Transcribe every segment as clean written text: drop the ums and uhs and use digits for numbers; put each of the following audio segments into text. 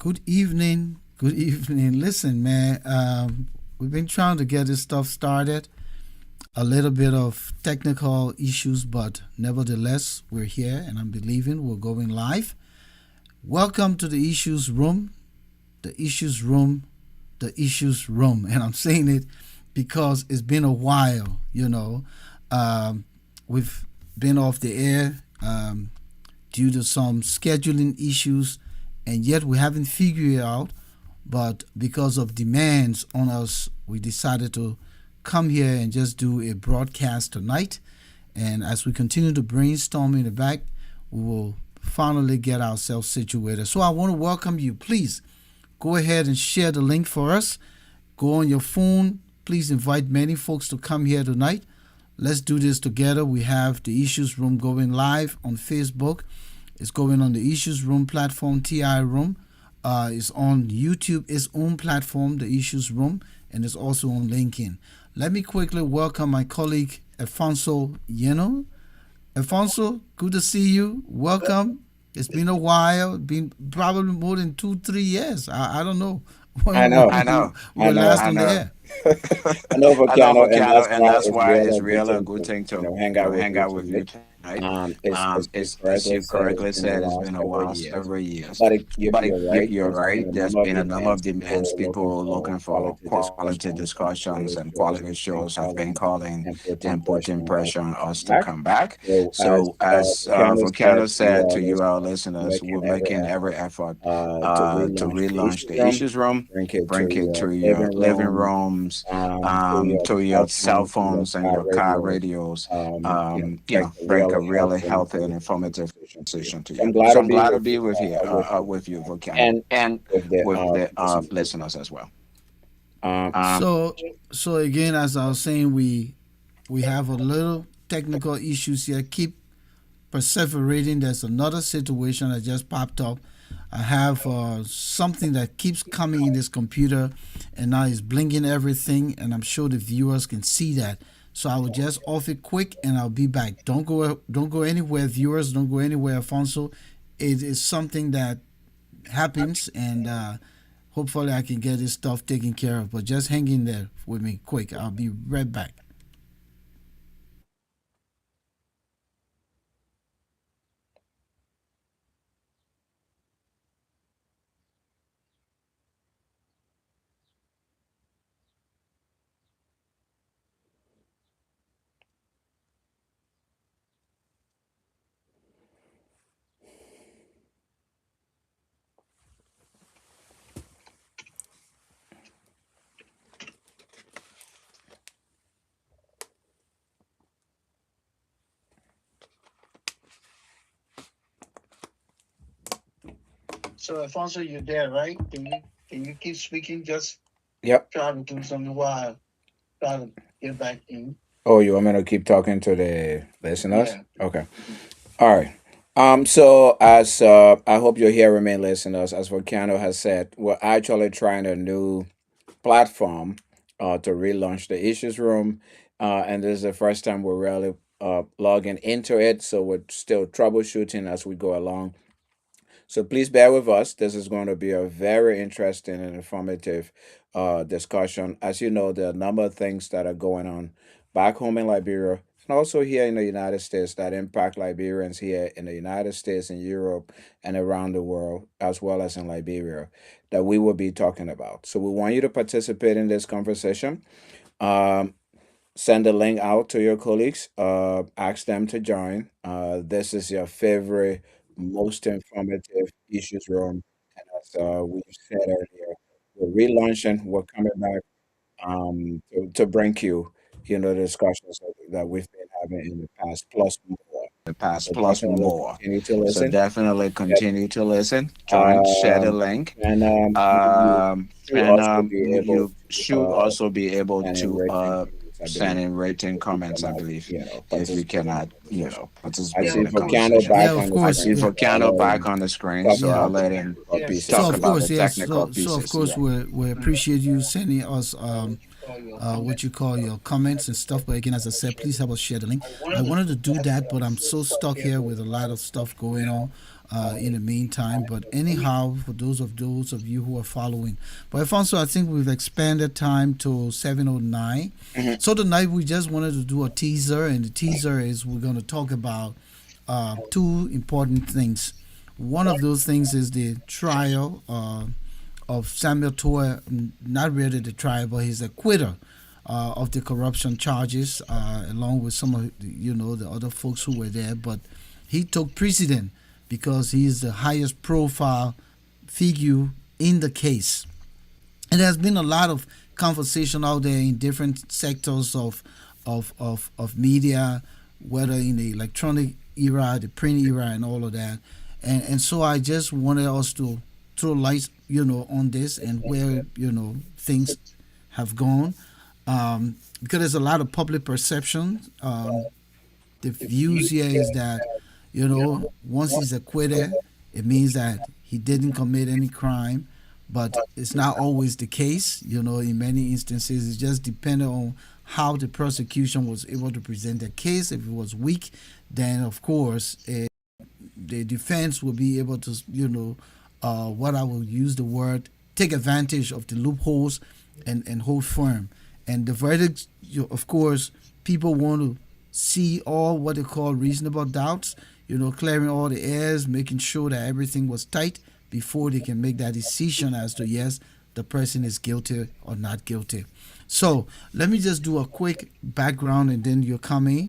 Good evening. Good evening. Listen, man, we've been trying to get this stuff started. A little bit of technical issues, but nevertheless, we're here and I'm believing we're going live. Welcome to the Issues Room, the Issues Room, the Issues Room. And I'm saying it because it's been a while, you know. We've been off the air due to some scheduling issues, and yet we haven't figured it out. But because of demands on us, we decided to come here and just do a broadcast tonight. And as we continue to brainstorm in the back, we will finally get ourselves situated. So I want to welcome you. Please go ahead and share the link for us. Go on your phone. Please invite many folks to come here tonight. Let's do this together. We have the Issues Room going live on Facebook. It's going on the Issues Room platform, TI Room. It's on YouTube, its own platform, the Issues Room, and it's also on LinkedIn. Let me quickly welcome my colleague, Alfonso Yeno. Alfonso, good to see you. Welcome. It's been a while, been probably more than 2, 3 years. I don't know I when know, I we know, were I know, last on the air. I know, I know, Volcano, and Volcano, that's and why that's it's why really it's a good really a thing good to thing to hang out with hang you out with you tonight. tonight. As you As correctly you said, it's correctly been a said, it's while, been a several while, years. several years. But But you're right. you're There's right. been a There's number of been a number of demands. demands. People People looking for quality quality discussions and discussions quality and shows quality have been shows have been calling calling and putting and pressure putting on us pressure to on come us to back. come back. So So, as Volcano said Volcano to you said all to you, our listeners, listeners, making we're every making every effort effort to to relaunch the relaunch issues the room, Issues Room, bring it to bring it your to your living living room, rooms, to your to cell your cell phones, to your phones and car your car radios, radios, bring really a really healthy and healthy and informative informative conversation to you. conversation to So you. I'm glad So to I'm be glad to with be with you, with you, Volcano, and and with the with the listeners as well. listeners as well. Um, So again, as I was saying, we have a little technical issues here. Keep perseverating. There's another situation that just popped up. I have something that keeps coming in this computer, and now it's blinking everything, and I'm sure the viewers can see that. So I will just off it quick, and I'll be back. Don't go anywhere, viewers. Don't go anywhere, Alfonso. It is something that happens, and hopefully I can get this stuff taken care of. But just hang in there with me, quick. I'll be right back. So Alfonso, you're there, right? Can you keep speaking? Just yep. try to do something while I try to get back in. Oh, you want me to keep talking to the listeners? Yeah. Okay. All right. So as I hope you're hearing me, listeners, as Volcano has said, we're actually trying a new platform to relaunch the Issues Room, and this is the first time we're really logging into it. So we're still troubleshooting as we go along. So please bear with us. This is going to be a very interesting and informative discussion. As you know, there are a number of things that are going on back home in Liberia and also here in the United States that impact Liberians here in the United States, in Europe, and around the world, as well as in Liberia, that we will be talking about. So we want you to participate in this conversation. Um, Send the link out to your colleagues. Ask them to join. This is your favorite, most informative issues room. And as we said earlier, we're relaunching. We're coming back to bring you, the discussions that we've been having in the past, plus more. The past So plus definitely more. continue to So listen. definitely Yep. continue to listen, join, share the Um, link, and you should and also be able you to should also be able send in to rating comments, I send believe, in rating if you comments, I cannot, believe, if you participate in cannot, the conversation. I participate see in the Volcano conversation. Yeah, back of on the I course. see screen, Yeah. so I'll Volcano let back him on the screen, talk so Yeah. I'll about the let him technical Yes. So pieces. talk of about course, the yes. technical So of pieces. course, Yeah. we appreciate you sending us what you call your comments and stuff. But again, as I said, please help us share the link. I wanted to do that, but I'm so stuck here with a lot of stuff going on in the meantime. But anyhow, for those of you who are following, but Alfonso, I think we've expanded time to 7:09. Mhm. So tonight we just wanted to do a teaser, and the teaser is we're going to talk about two important things. One of those things is the trial of Samuel Toy, not really the trial, but his acquittal of the corruption charges, along with some of the other folks who were there. But he took precedent because he is the highest profile figure in the case. And there's been a lot of conversation out there in different sectors of media, whether in the electronic era, the print era, and all of that. And so I just wanted us to throw light, on this and where things have gone, because there's a lot of public perception. The views here is that once he's acquitted, it means that he didn't commit any crime, but it's not always the case. In many instances, it's just dependent on how the prosecution was able to present the case. If it was weak, then of course the defense will be able to, what I will use the word, take advantage of the loopholes and hold firm. And the verdict, of course, people want to see all what they call reasonable doubts, clearing all the airs, making sure that everything was tight before they can make that decision as to yes, the person is guilty or not guilty. So let me just do a quick background and then you're coming.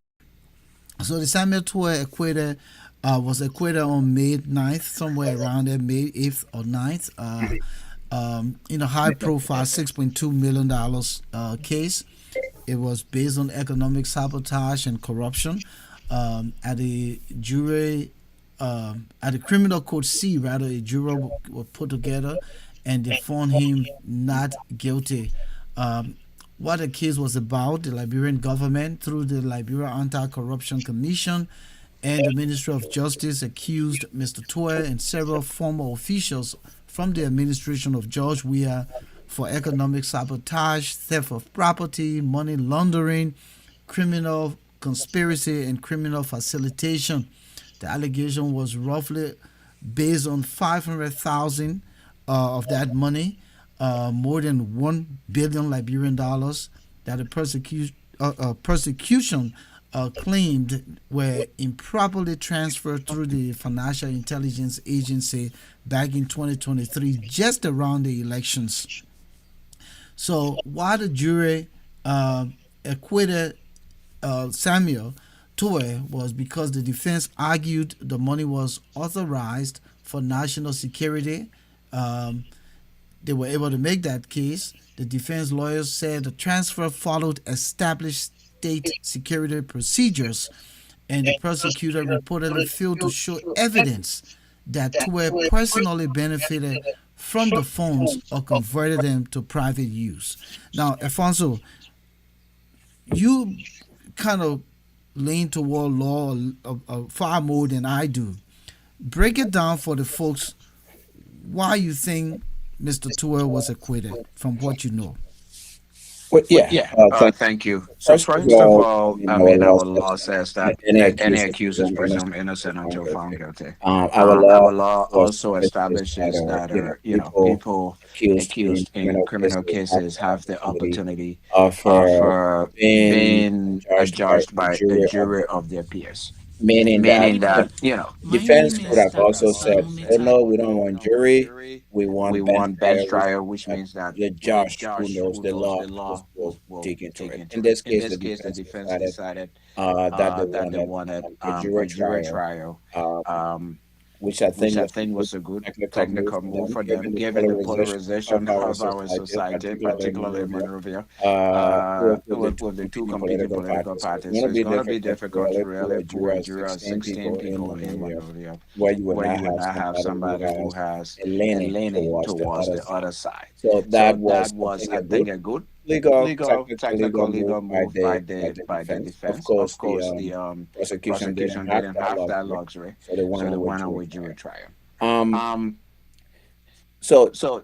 So the Samuel Toy acquitted was acquitted on May 9th, somewhere around there, May 8th or 9th, in a high-profile $6.2 million case. It was based on economic sabotage and corruption. At the jury, at the criminal code C, rather, a jury was put together, and they found him not guilty. What the case was about, the Liberian government, through the Liberia Anti-Corruption Commission and the Ministry of Justice, accused Mr. Toy and several former officials from the administration of George Weah for economic sabotage, theft of property, money laundering, criminal conspiracy, and criminal facilitation. The allegation was roughly based on 500,000 of that money, more than 1 billion Liberian dollars that the prosecution claimed were improperly transferred through the Financial Intelligence Agency back in 2023, just around the elections. So while the jury acquitted Samuel Toy, was because the defense argued the money was authorized for national security. They were able to make that case. The defense lawyers said the transfer followed established state security procedures, and the prosecutor reportedly failed to show evidence that Toy personally benefited from the funds or converted them to private use. Now, Alfonso, you kind of lean toward law far more than I do. Break it down for the folks why you think Mr. Toy was acquitted from what you know. Well, yeah. Thank you. So So first of all, I mean, our law says that any any accused accused is is presumed presumed innocent until found guilty. Our Our law law also also establishes that, people accused in criminal cases have the opportunity of of being being judged by judged a by a jury of jury of their peers, meaning that meaning that, defense could have also said, "Oh no, we don't want jury. We we want bench want bench trial, which trial, means which that means that the the judge who judge knows who the knows law the law will will dig into take it." In into it. this In case, the this case, the defense defense decided decided that they that they wanted wanted a jury a jury trial, trial, um, um, which I think which I was a think good was a good technical move technical for move them, for given them, the given the polarization of polarization our of our society, society, particularly in particularly in Monrovia, Monrovia, with the with the two two competing competing political political parties. So it's parties. going So to it's be going to be difficult to difficult to really pull really a pull jury a of jury of 16 16 people in people in Monrovia, Monrovia, where you would where not you would have not have somebody somebody who who has has a a leaning leaning towards the towards other the side. other side. So So that was, that I was, think, I a good think, a good technical legal technical move legal move by by the the by the defense. Of defense. Of course, the course, the prosecution didn't prosecution have didn't that have that luxury, luxury, so they went so they on with went on jury with jury trial. trial. Um, Um, so so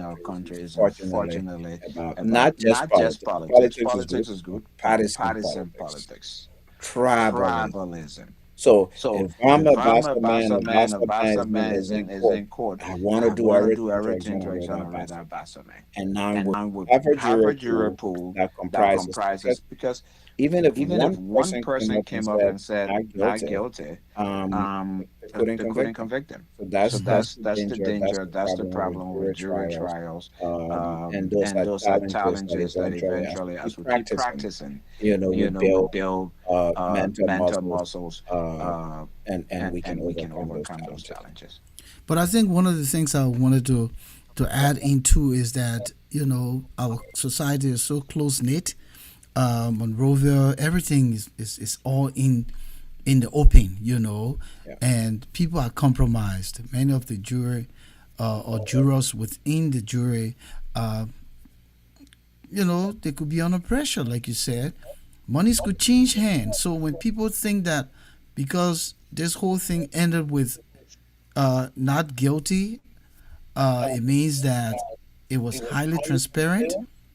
our countries, countries, unfortunately, unfortunately, about about not just not just politics. politics. Politics is good, Politics is but good, but partisan partisan politics, politics, tribalism. tribalism. So So if I'm a if I'm Boston a man, Bassa a man, a Boston man Bassa is man is court, in court, I want to I do want to do everything to everything to exonerate that exonerate Boston that man. Bassa man. And now And we now we have a have jury a jury pool pool that that comprises, because comprises, because even if even if one one person came person up and came up said and said not not guilty, guilty, they um, couldn't they couldn't convict him. convict them. So So that's the that's the danger. That's danger. the That's the problem with problem with jury jury trials. trials. And those And are those are challenges that challenges that eventually, as we eventually, keep as we keep practicing, practicing, we we build build mental mental muscles, muscles, uh, and we can and we can overcome those overcome those challenges. challenges. But I think one of the things I wanted to add into is that our society is so close knit. Monrovia, everything is all in the open, Yeah. and people are compromised. Many of the jury or jurors within the jury, uh, they could be under pressure, like you said. Monies could change hands. So when people think that because this whole thing ended with not guilty, it means that it was highly transparent,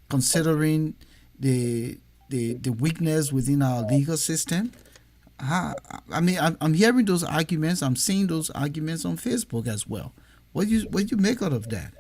considering the the weakness within our legal system. I, I mean, I'm hearing those arguments. I'm seeing those arguments on Facebook as well. What you make out of that?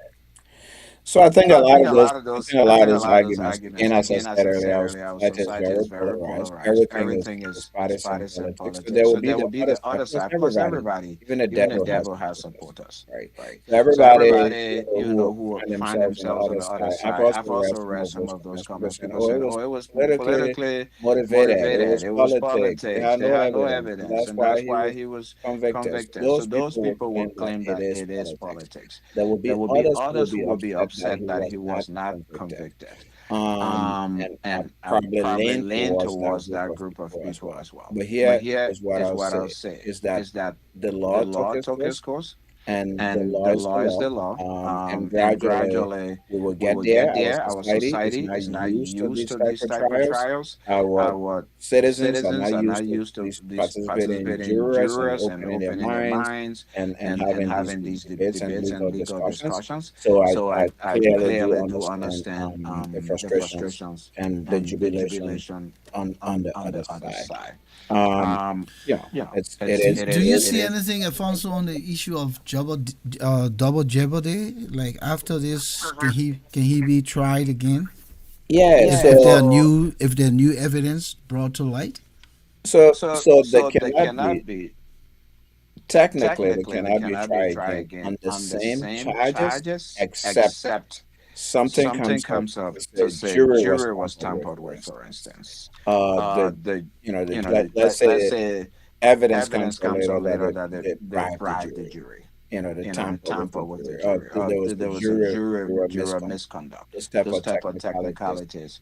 So I think So a I lot think of a those, lot of I those, think a I lot of think a those lot of those arguments, again, arguments, as I again, as said I earlier, said our earlier, our society is society very is very polarized. polarized. Everything Everything is is partisan partisan politics. So there politics. will So be there the will be other the side. other Of course, side. Of course, everybody, everybody, even the even the devil has devil has supporters, supporters, right? right? So So everybody, everybody, who who find find themselves on the themselves on other the other side, I've side. also I've read also some read of some those of those comments. People comments. saying, People "Oh, it saying, was "Oh, it was politically politically motivated. It was motivated. It was politics. They politics. had They no had no evidence, and evidence, that's and why that's he why was he was convicted." So convicted." So those those people will people claim would that claim it that is it is politics. politics. There will be There will be others who will others be who will be upset that he upset that was he not was not convicted, convicted, um, and and probably probably lean lean towards that towards group that of group of people as people well. as well. But But here here is what is I'll what I'll say say is that is that the the law took law its took its course, course, and the and law the is the law is law. the law. And And gradually gradually we will we get will there. get Our there. Our society is society not is not used to used these to type these of type of trials. trials. Our Our citizens are not citizens are not used to used to these these participating participating jurors and jurors and opening their opening their minds minds and and having these having these debates and debates and legal legal discussions. discussions. So So I I clearly do clearly do understand understand the the frustrations frustrations and the and the jubilation jubilation on the on other the other side. side. Um, Um, yeah, yeah, it it's Do, is it do it you is is it see is. anything, Alfonso, on the issue of double jeopardy? Like after this, can he be tried again yeah. if Yeah. if there are So new if there are new evidence brought to light? they So they cannot be cannot be technically they technically they cannot be cannot be tried tried again on again the on the same same charges, charges, except except something something comes up comes up to to say say jury was jury was tampered with, tampered for with, for instance. instance. The The let's let's say say evidence comes evidence up comes later up that later that they they bribed the bribed the jury. jury. They They tamper with tamper the with the jury. jury. There was the There was a juror juror misconduct. misconduct. Those type Those of type of technicalities. technicalities.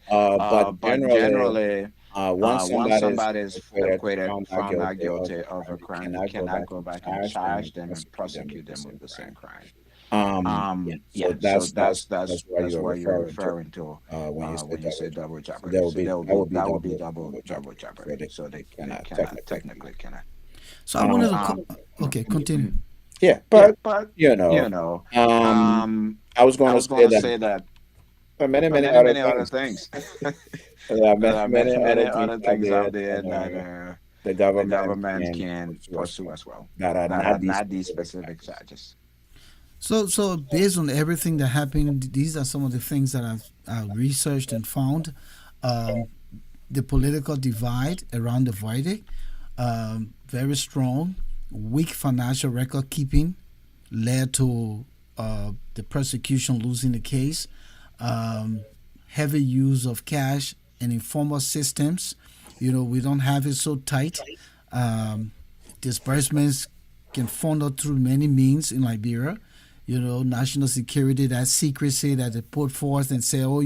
But But generally, generally, once once somebody is somebody is acquitted, acquitted, found not found not guilty of guilty a of a crime, you crime, you cannot go cannot back go and back and charge them and charge them and prosecute them prosecute with the them same with the same crime. crime. Yeah. So Yeah. So that's what that's you're what you're referring to referring to when you say when you double say double jeopardy. So jeopardy. So that will be double double jeopardy. So jeopardy. So they they cannot cannot technically. technically cannot. So I wanted Um, to. Um, Okay, mm, continue. mm, yeah, yeah, but but you know, you know, um, um, I was going I to was going say to that say that many many other other things. things. There are There are many many other things other out things there out there that that the the government government can can pursue as pursue well as well that are that not are these not these specific specific charges. charges. So based on everything that happened, these are some of the things that I've researched and found. Um, the political divide around the verdict, very strong. Weak financial record keeping led to the prosecution losing the case. Um, Heavy use of cash and informal systems. We don't have it so tight. Um, Disbursements can funnel through many means in Liberia. National security, that secrecy that they put forth and say, oh,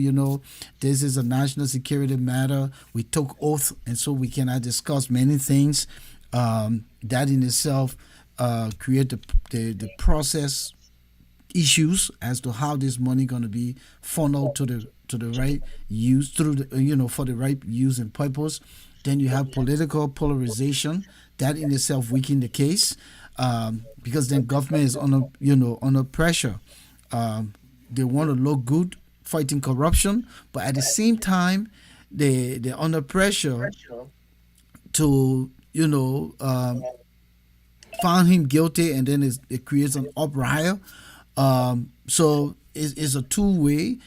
this is a national security matter. We took oath, and so we cannot discuss many things. That in itself create the process issues as to how this money going to be funneled to the right use through the for the right use and purpose. Then you have political polarization that in itself weaken the case, because then government is under pressure. They want to look good fighting corruption, but at the same time they're under pressure to found him guilty, and then it creates an uproar. So it's a two-way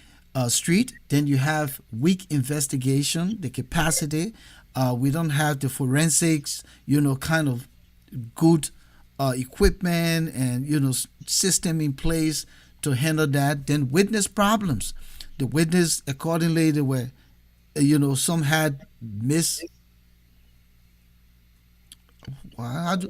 street. Then you have weak investigation, the capacity. We don't have the forensics, kind of good equipment and system in place to handle that. Then witness problems. The witness, accordingly, they were, some had miss. How do,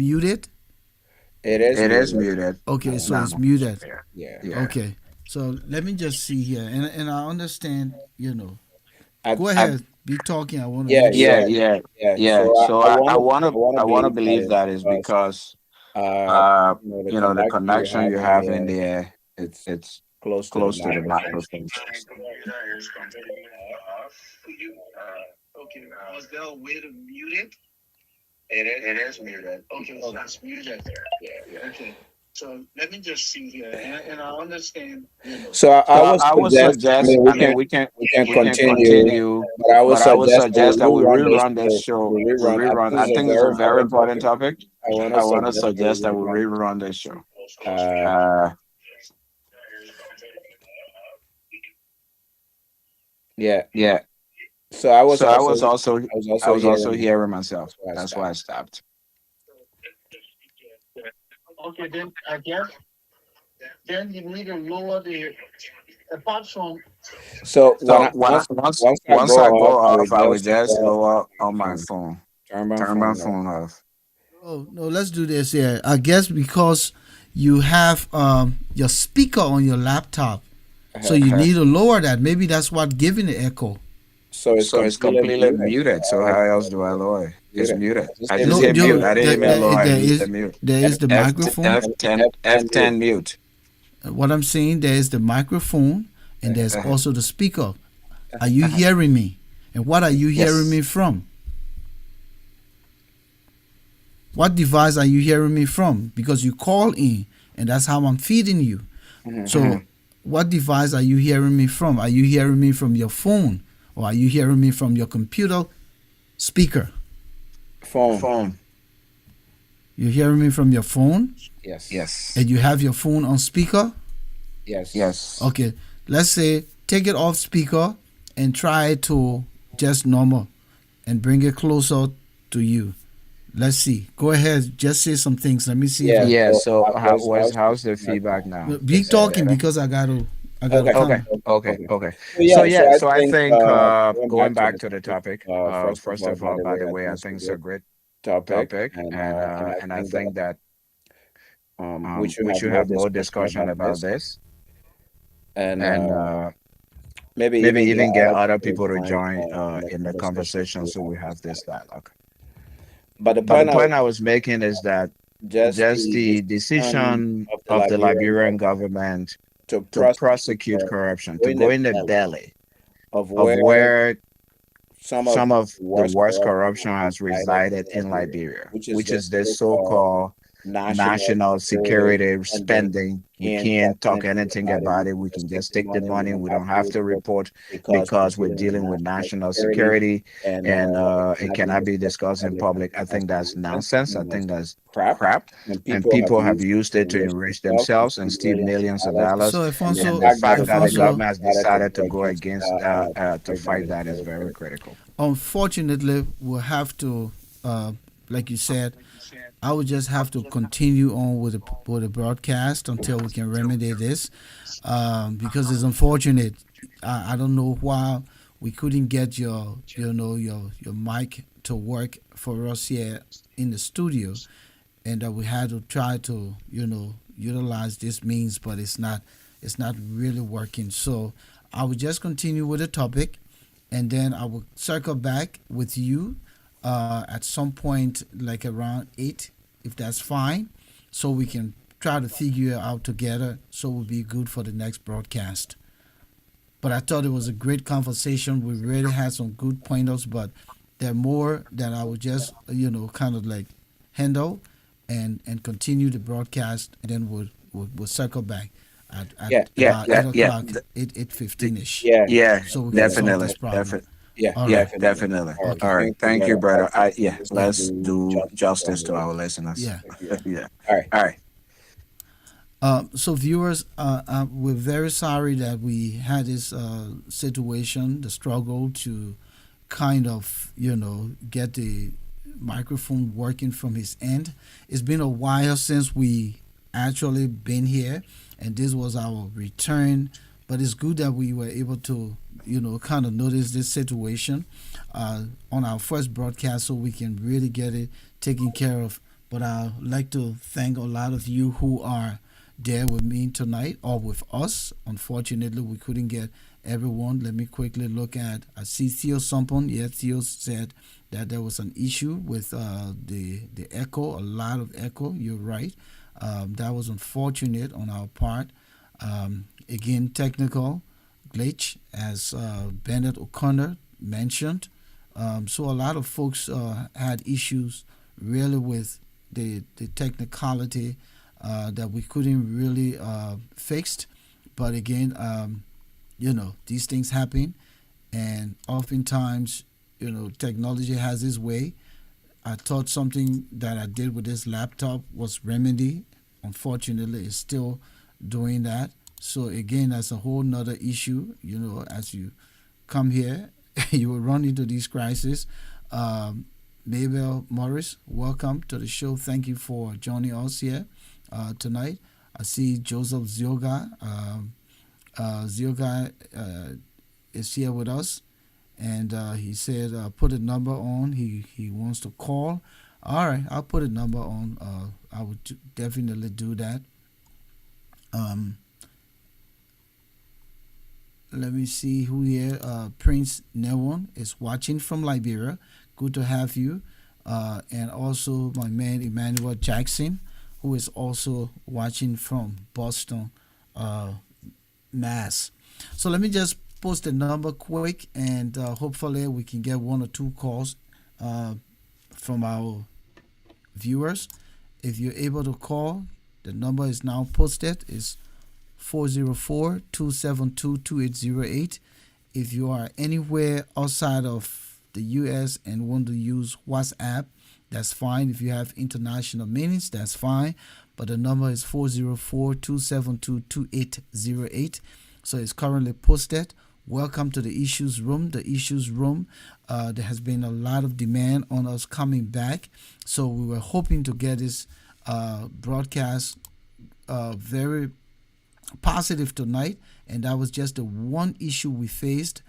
muted? It is It is muted. muted. Okay, so No. it's muted. Yeah. Yeah. Okay. So let me just see here. And I understand, I Go I ahead. Be talking. I want to Yeah, make Yeah, sure. yeah, yeah, yeah. yeah. So So I want to I wanna believe that believe is that is because because uh, the the connection you connection have you in have in there, there, it's it's close to the close to the microphone. microphone. Computer is completely off. You, okay, was there a way to mute it? It is muted. Okay, so it's muted there. Yeah. Okay. So let me just see here, and I understand, So I So would I would suggest. I suggest, mean, I mean, we can we can continue, continue, but I would but I would suggest that we suggest that we rerun this rerun this show. show. We We rerun. I rerun. think I it's a think it's a very very important important topic. topic. I want to I want to suggest that suggest we that we rerun. rerun this show. Uh, Uh, yeah. yeah. So I was So also I was also hearing hearing myself. myself. That's why I That's why I stopped. stopped. okay, then I guess then you need to lower apart from So So once I once go I go off, I will off, I would just just lower my on my phone, phone, turn my turn my phone off. phone off. Oh no, let's do this here. I guess because you have your speaker on your laptop, so you need to lower that. Maybe that's what giving the echo. So it's So it's completely completely muted. muted. So how else do I lower it? It's Muted. muted. I just I hit just No, hit mute. mute. you I didn't even there, lower. I there used the is mute. there is the F microphone. F10 F10 mute. What I'm saying, there is the microphone, and there's Uh-huh. also the speaker. Are you hearing me? And what are you hearing Yes. me from? What device are you hearing me from? Because you call in, and that's how I'm feeding you. Hmm. So, what device are you hearing me from? Are you hearing me from your phone, or are you hearing me from your computer speaker? Phone. Phone. You're hearing me from your phone, Yes. Yes. and you have your phone on speaker. Yes. Yes. Okay, let's say take it off speaker and try to just normal and bring it closer to you. Let's see. Go ahead. Just say some things. Let me see if Yeah. I. Yeah. So So how's the how's the feedback feedback now? now? Be Is it talking better? because I gotta Okay. kind Okay. of. Okay. Okay. Okay. So yeah. So So yeah. I So I think think going back going to the back to the topic. topic. First of First all, of by all, the by way, the I way, think I it's a think it's a great great topic, topic, and I and I think that think that we should we have should more have more discussion discussion about about this, this, and and maybe maybe even get even get other other people to people to join join in the in the conversation so conversation we so have we this have this dialogue. dialogue. But the But the point I was point I was making is that just just the the decision decision of the of the Liberian Liberian government government to to prosecute prosecute corruption, go to in go the in the belly belly of of where where some of some of the the worst worst corruption corruption has has resided resided in in Liberia, Liberia, which is which the is the so-called so-called national national security security spending. spending. We We can't talk can't talk anything anything about it. We about it. can We just can take just the take the money. We money. don't We have don't to have to report report because we're because we're dealing with dealing with national national security, security, and and it it cannot be cannot be discussed in discussed in public. I public. think I that's think that's nonsense. I nonsense. I think that's think that's crap, crap. and And people have people have used it used to it to enrich enrich themselves and themselves and steal steal millions of millions of dollars. dollars. So And And Alfonso, the the fact fact that the that the Alfonso, government government has decided to decided go to go against against to to fight that fight is that is very very critical. critical. unfortunately, we'll have to, like you said, I would just have to continue on with the broadcast until we can remedy this, because it's unfortunate. I don't know why we couldn't get your mic to work for us here in the studio, and that we had to try to utilize this means, but it's not really working. So I would just continue with the topic, and then I will circle back with you at some point, like around 8, if that's fine, so we can try to figure it out together. So it will be good for the next broadcast. But I thought it was a great conversation. We really had some good pointers, but there are more that I would just kind of like handle and continue the broadcast, and then we'll circle back at Yeah, Yeah, about yeah, 8 o'clock, th- 8:15 ish, yeah, yeah, so we can yeah, solve definitely, this problem. definitely. yeah, All Yeah, right. definitely. definitely. All right, Okay. All right. thank you, Thank you, brother. brother. Yeah, Let's Yeah. let's do do justice to our justice to our listeners. listeners. Yeah. Yeah. All right. All right. So viewers, we're very sorry that we had this situation, the struggle to kind of get the microphone working from his end. It's been a while since we actually been here, and this was our return. But it's good that we were able to kind of notice this situation on our first broadcast, so we can really get it taken care of. But I'd like to thank a lot of you who are there with me tonight or with us. Unfortunately, we couldn't get everyone. Let me quickly look at. I see Theo Sumpon. Yeah, Theo said that there was an issue with the echo, a lot of echo. You're right. That was unfortunate on our part. Again, technical glitch, as Bennett O'Connor mentioned. So a lot of folks had issues really with the technicality that we couldn't really fix. But again, these things happen, and oftentimes, technology has its way. I thought something that I did with this laptop was remedy. Unfortunately, it's still doing that. So again, that's a whole nother issue. As you come here, you will run into these crises. Mabel Morris, welcome to the show. Thank you for joining us here tonight. I see Joseph Zioga. Zioga is here with us, and he said put a number on. He wants to call. All right, I'll put a number on. I would definitely do that. Let me see who here. Prince Newon is watching from Liberia. Good to have you. And also my man Emmanuel Jackson, who is also watching from Boston, Mass. So let me just post the number quick, and hopefully we can get one or two calls from our viewers. If you're able to call, the number is now posted. It's 404-272-2808. If you are anywhere outside of the U.S. and want to use WhatsApp, that's fine. If you have international minutes, that's fine. But the number is 404-272-2808. So it's currently posted. Welcome to the Issues Room. The Issues Room, there has been a lot of demand on us coming back. So we were hoping to get this broadcast very positive tonight. And that was just the one issue we faced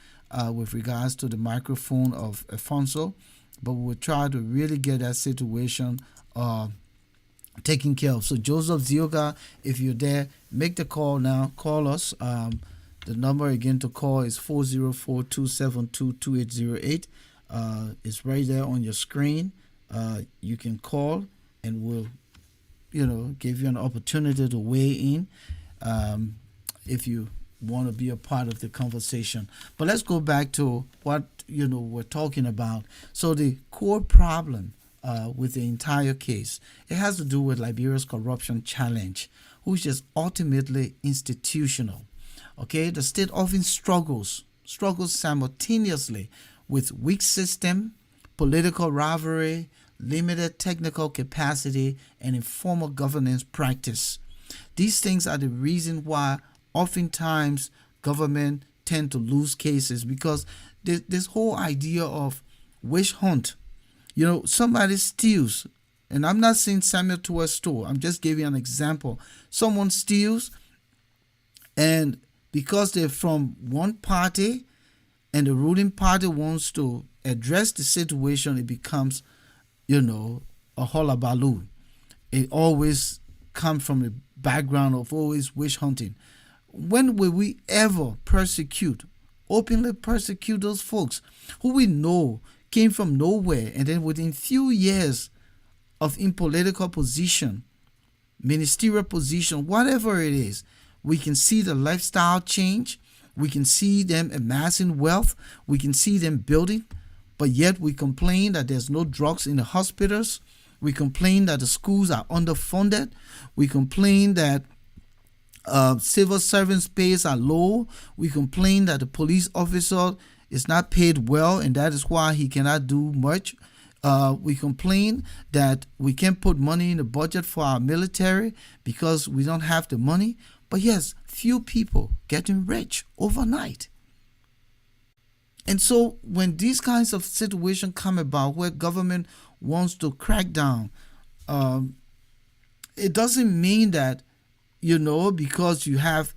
with regards to the microphone of Afonso. But we will try to really get that situation taken care of. So Joseph Zioga, if you're there, make the call now. Call us. The number again to call is 404-272-2808. It's right there on your screen. You can call, and we'll, give you an opportunity to weigh in if you want to be a part of the conversation. But let's go back to what we're talking about. So the core problem with the entire case, it has to do with Liberia's corruption challenge, which is ultimately institutional. Okay, the state often struggles simultaneously with weak system, political rivalry, limited technical capacity, and informal governance practice. These things are the reason why oftentimes government tend to lose cases, because this whole idea of witch hunt, somebody steals, and I'm not saying Samuel Tour's store, I'm just giving an example. Someone steals, and because they're from one party and the ruling party wants to address the situation, it becomes, a hullabaloo. It always comes from the background of always witch hunting. When will we ever openly persecute those folks who we know came from nowhere, and then within few years of in political position, ministerial position, whatever it is, we can see the lifestyle change. We can see them amassing wealth. We can see them building. But yet we complain that there's no drugs in the hospitals. We complain that the schools are underfunded. We complain that civil servants' pays are low. We complain that the police officer is not paid well, and that is why he cannot do much. We complain that we can't put money in the budget for our military because we don't have the money. But yes, few people getting rich overnight. And so when these kinds of situations come about where government wants to crack down, it doesn't mean that, because you have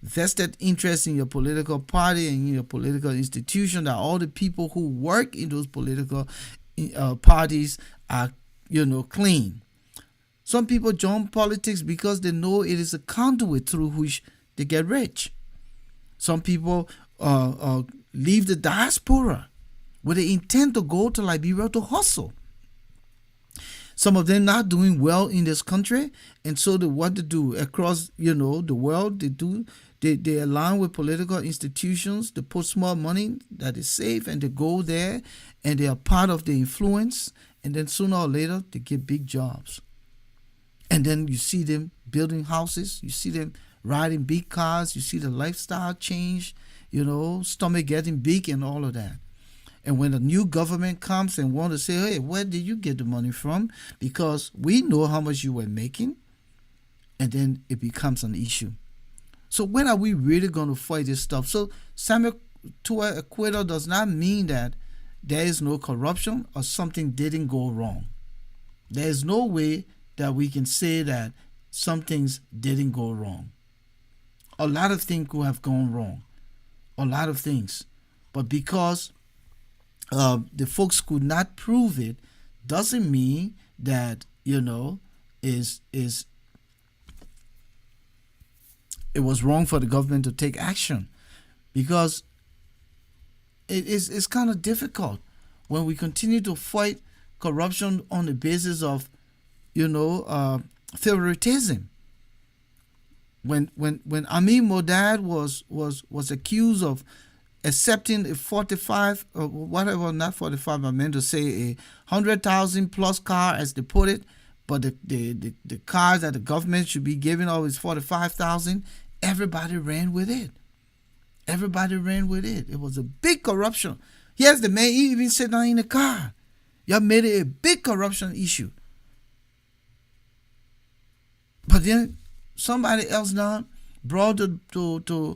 vested interest in your political party and in your political institution, that all the people who work in those political parties are, clean. Some people join politics because they know it is a conduit through which they get rich. Some people leave the diaspora with the intent to go to Liberia to hustle. Some of them not doing well in this country, and so what to do across the world, they align with political institutions to put small money that is safe, and they go there and they are part of the influence, and then sooner or later they get big jobs. And then you see them building houses, you see them riding big cars, you see the lifestyle change, stomach getting big and all of that. And when a new government comes and want to say, hey, where did you get the money from? Because we know how much you were making. And then it becomes an issue. So when are we really going to fight this stuff? So Samuel Tuah acquittal does not mean that there is no corruption or something didn't go wrong. There is no way that we can say that some things didn't go wrong. A lot of things could have gone wrong. A lot of things. But because the folks could not prove it, doesn't mean that it was wrong for the government to take action, because it's kind of difficult when we continue to fight corruption on the basis of favoritism. When Amin Modad was accused of accepting a 45 or whatever, not 45, I meant to say a 100,000 plus car, as they put it, but the cars that the government should be giving out is 45,000. Everybody ran with it. It was a big corruption. Yes, the man even sat down in the car. Y'all made it a big corruption issue. But then somebody else now brought it to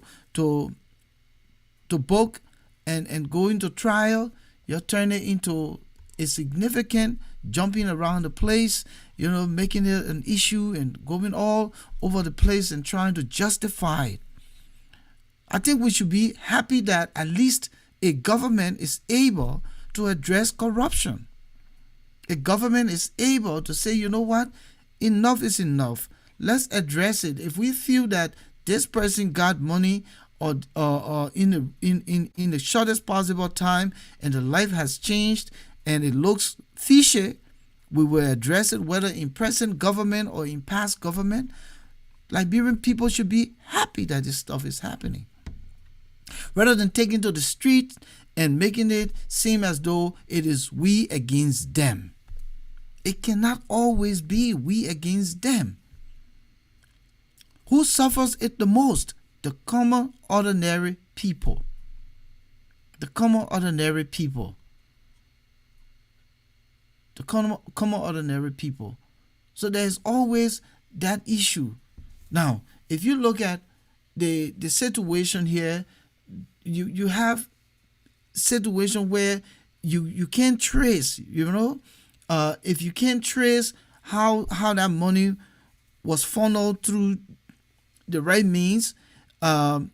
book and go into trial. You turn it into a significant jumping around the place, making it an issue and going all over the place and trying to justify it. I think we should be happy that at least a government is able to address corruption. A government is able to say, you know what, enough is enough. Let's address it. If we feel that this person got money or in the shortest possible time and the life has changed and it looks fishy, we will address it, whether in present government or in past government. Liberian people should be happy that this stuff is happening, rather than taking to the street and making it seem as though it is we against them. It cannot always be we against them. Who suffers it the most? The common, ordinary people. The common, ordinary people. The common, ordinary people. So there's always that issue. Now, if you look at the situation here, you have situation where you can't trace, if you can't trace how that money was funneled through the right means, and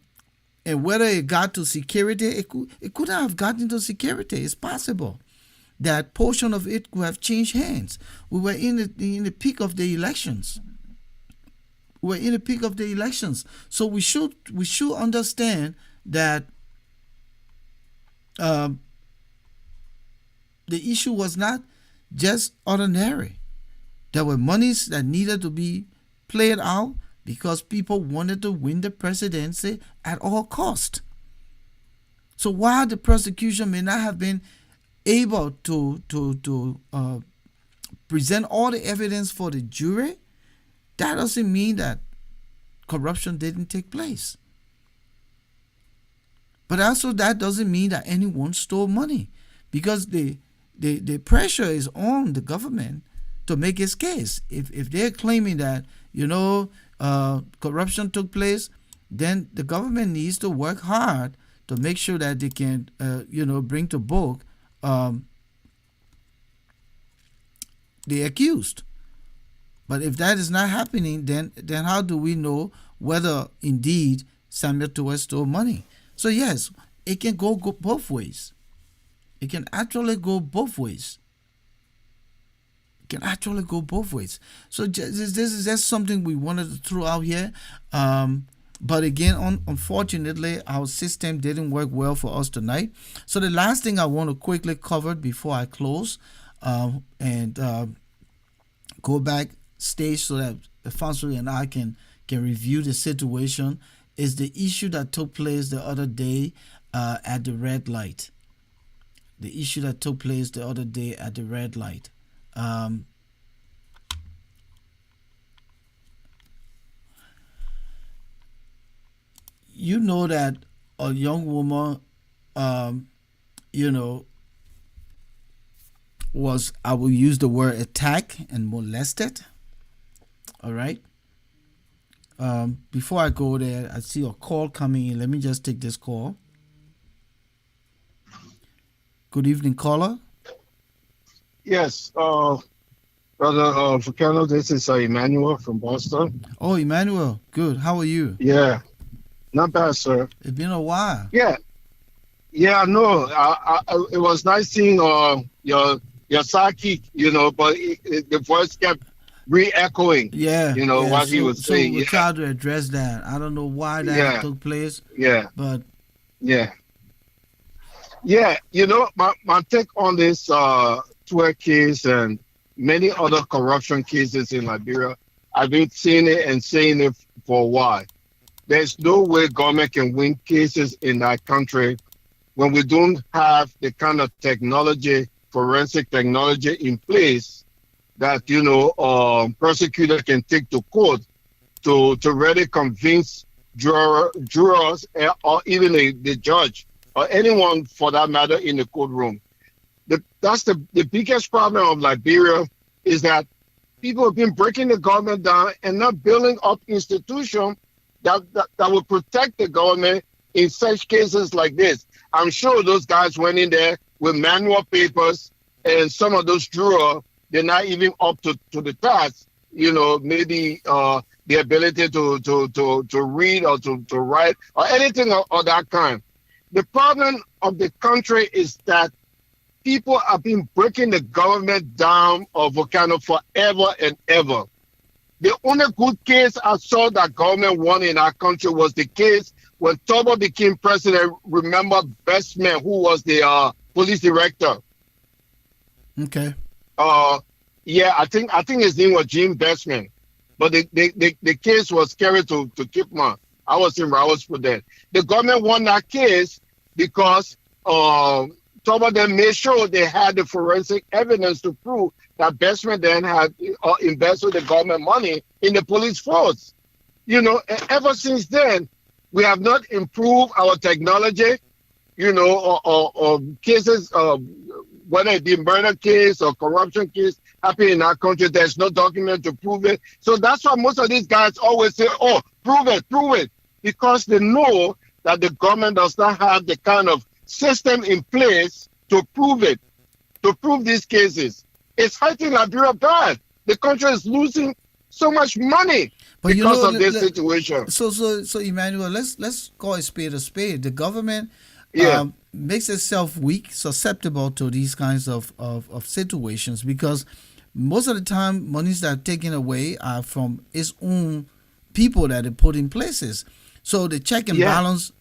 whether it got to security, it could have gotten to security. It's possible that portion of it could have changed hands. We were in the peak of the elections. So we should understand that the issue was not just ordinary. There were monies that needed to be played out because people wanted to win the presidency at all cost. So while the prosecution may not have been able to present all the evidence for the jury, that doesn't mean that corruption didn't take place. But also that doesn't mean that anyone stole money, because the pressure is on the government to make its case. If they're claiming that corruption took place, then the government needs to work hard to make sure that they can bring to book the accused. But if that is not happening, then how do we know whether indeed Samuel Tuah stole money? So yes, it can go both ways. It can actually go both ways. So this is just something we wanted to throw out here. But again, unfortunately, our system didn't work well for us tonight. So the last thing I want to quickly cover before I close, and go back stage so that Alfonso and I can review the situation, is the issue that took place the other day at the red light. The issue that took place the other day at the red light. You know that a young woman, you know, was, I will use the word, attacked and molested. All right. Before I go there, I see a call coming in. Let me just take this call. Good evening, caller. Yes, Brother Fukano, this is Emmanuel from Boston. Oh, Emmanuel, good. How are you? Yeah, not bad, sir. It's been a while. Yeah, no, it was nice seeing your sidekick, but the voice kept re-echoing. Yeah, what he was saying. So we try to address that. I don't know why that took place. Yeah, but yeah. My take on this twerk case and many other corruption cases in Liberia, I've been seeing it and saying it for a while. There's no way government can win cases in that country when we don't have the kind of technology, forensic technology in place that, prosecutor can take to court to really convince jurors or even the judge or anyone for that matter in the courtroom. That's the biggest problem of Liberia, is that people have been breaking the government down and not building up institutions that will protect the government in such cases like this. I'm sure those guys went in there with manual papers, and some of those jurors, they're not even up to the task. Maybe the ability to read or to write or anything of that kind. The problem of the country is that people have been breaking the government down of Volcano forever and ever. The only good case I saw that government won in our country was the case when Tobo became president. Remember Bestman, who was the police director? Okay. I think his name was Jim Bestman. But the case was carried to Kipman. I was in Rawalspur then. The government won that case because Toba then made sure they had the forensic evidence to prove that Bestman then had invested the government money in the police force. Ever since then, we have not improved our technology, or cases, whether it be murder case or corruption case happening in our country, there's no document to prove it. So that's why most of these guys always say, oh, prove it, because they know that the government does not have the kind of system in place to prove it, to prove these cases. It's hurting Liberia bad. The country is losing so much money because of this situation. So Emmanuel, let's call a spade a spade. The government makes itself weak, susceptible to these kinds of situations, because most of the time monies that are taken away are from its own people that it put in places. So the check and balance,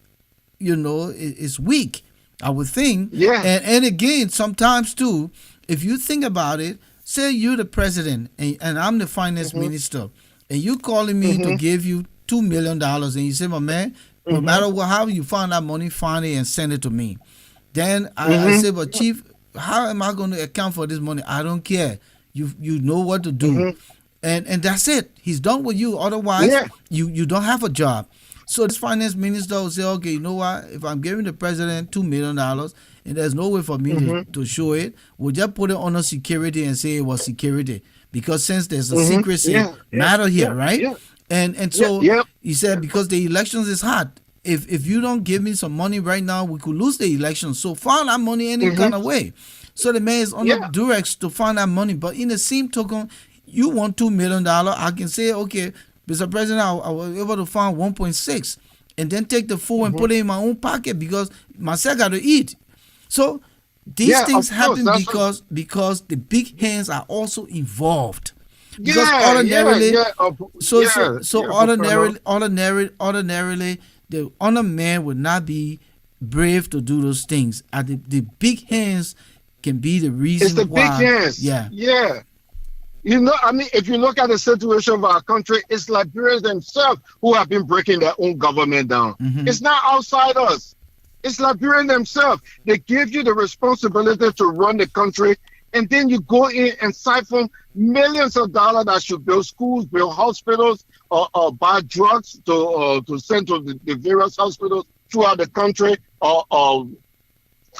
is weak, I would think. Yeah. And again, sometimes too, if you think about it, say you're the president and I'm the finance minister, and you calling me to give you $2 million, and you say, my man, no matter how you find that money, find it and send it to me. Then I say, but Chief, how am I going to account for this money? I don't care. You know what to do. And that's it. He's done with you. Otherwise, you don't have a job. So this finance minister will say, okay, you know what? If I'm giving the president $2 million and there's no way for me to show it, we'll just put it under security and say it was security. Because since there's a secrecy matter here, right? Yeah. And so he said, because the elections is hot. If you don't give me some money right now, we could lose the election. So find that money any kind of way. So the man is under duress to find that money. But in the same token, you want $2 million. I can say, okay, Mr. President, I was able to find 1.6 and then take the full and put it in my own pocket because myself got to eat. So these things happen because the big hands are also involved. because Yeah, ordinarily, Volcano. ordinarily, the honor man would not be brave to do those things. And the big hands can be the It's the reason big why. hands. Yeah. Yeah. You know, I mean, if you look at the situation of our country, it's Liberians themselves who have been breaking their own government down. Mhm. It's not outside us. It's Liberians themselves. They give you the responsibility to run the country, and then you go in and siphon millions of dollars that should build schools, build hospitals, or buy drugs to send to the various hospitals throughout the country, or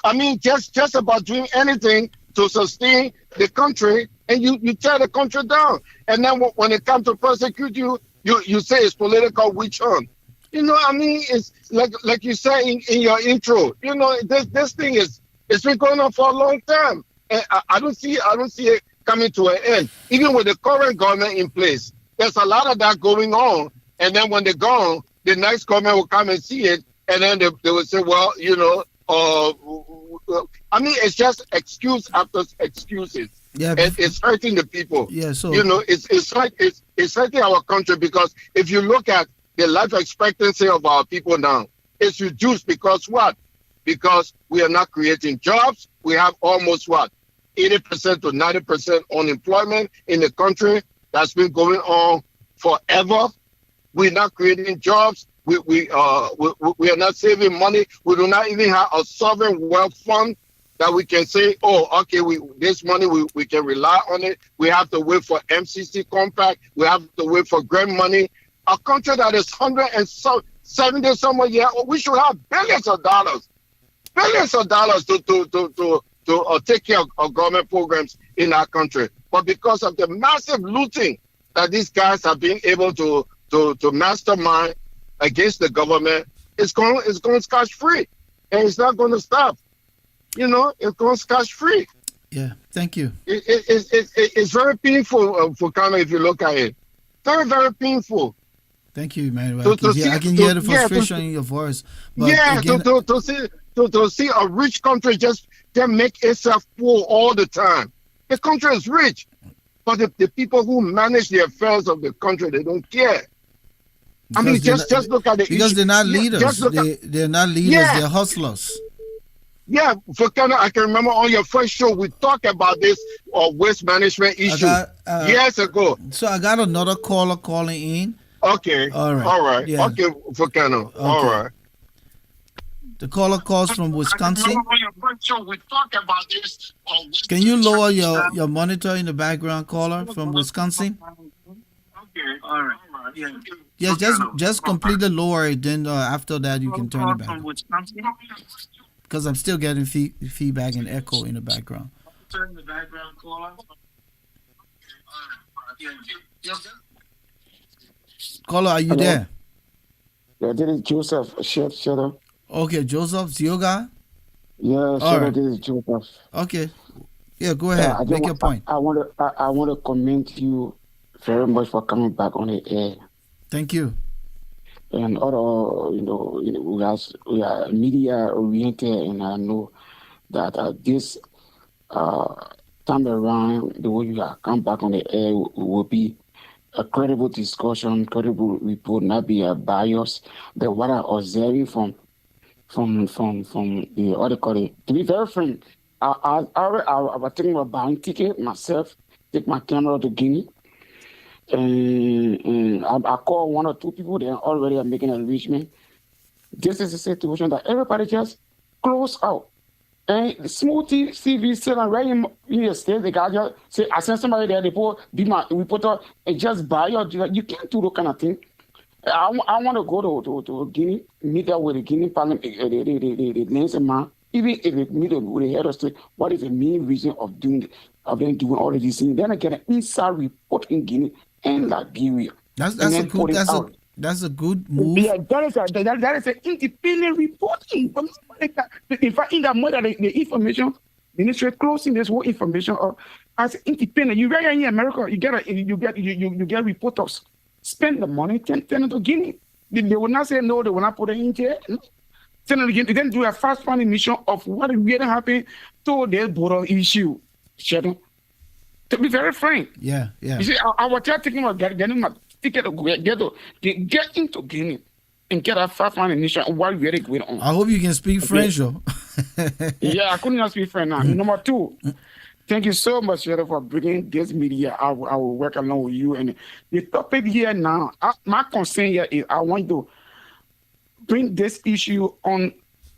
I mean, just about doing anything to sustain the country, and you tear the country down. And then when it comes to persecute you, you say it's political witch hunt. You know, I mean, it's like you say in your intro. You know, this thing it's been going on for a long time, and I don't see it coming to an end. Even with the current government in place, there's a lot of that going on. And then when they're gone, the next government will come and see it, and then they will say, well, you know. I mean, it's just excuse after excuses. Yeah. And it's hurting the people. Yeah. So You know, it's hurting our country, because if you look at the life expectancy of our people now, it's reduced because what? Because we are not creating jobs. We have almost 80% to 90% unemployment in the country. That's been going on forever. We're not creating jobs. We are not saving money. We do not even have a sovereign wealth fund that we can say, oh, okay, this money we can rely on it. We have to wait for MCC compact. We have to wait for grant money. A country that is 170 somewhere year, we should have billions of dollars to take care of government programs in our country. But because of the massive looting that these guys have been able to mastermind against the government, it's going scotch free, and it's not going to stop. You know, it's going scotch free. yeah. Thank you. It's very painful for Ghana if you look at it. Very, very painful. Thank you, Emmanuel. I can hear the frustration in your voice. But again, to see a rich country just make itself poor all the time. The country is rich, but the people who manage the affairs of the country, they don't care. I mean, just look at the because issue. they're not leaders. They're not leaders. Yeah. They're hustlers. Yeah, for Ghana, I can remember on your first show we talked about this waste management issue years ago. So I got another caller calling in. Okay. All right. Yeah. Okay, for Ghana. Okay. All right. The caller calls from Wisconsin. On your first show we talked about this. Can you lower your monitor in the background, caller from Wisconsin? Okay. All right. Yeah. Yes, just completely lower it. Then after that, you can turn it back. Because I'm still getting feedback and echo in the background. Turn the background caller. Caller, are you Hello? there? Yeah, this is Joseph. Shut up. Okay, Joseph, Zioga. Yeah, All right. this is Joseph. Okay. Yeah, go ahead. I Make your point. I want to commend you very much for coming back on the air. Thank you. And other, we are media oriented, and I know that this time around, the way you have come back on the air will be a credible discussion, credible report, not be a bias. But what I'm observing from the article, to be very frank, I was thinking about buying ticket myself, take my camera to Guinea. And I call one or two people, they already are making an arrangement. This is a situation that everybody just close out. And the smooth TV still right in the state, the guy just say, I send somebody there, they be my reporter, and just buy your, you can't do that kind of thing. I want to go to Guinea, meet up with the Guinea parliament, the Nancy man, even if it meet with the head of state, what is the main reason of them doing all of these things? Then I get an inside report in Guinea and Liberia. That's a good move. Yeah, that is an independent reporting. In fact, in that mother, the information, the ministry closing this whole information as independent. You right here in America, you get reporters. Spend the money, send it to Guinea. They will not say no, they will not put it in jail. Send it again. They then do a fast-finding mission of what really happened to their border issue. To be very frank, Yeah, yeah. you see, I was just thinking about getting my ticket to get into Guinea and get a 500 nation while we're going on. I hope you can speak Okay. French, though. Yeah, I couldn't speak French now. Number two, thank you so much, Sheriff, for bringing this media. I will work along with you. And the topic here now, my concern here is I want to bring this issue on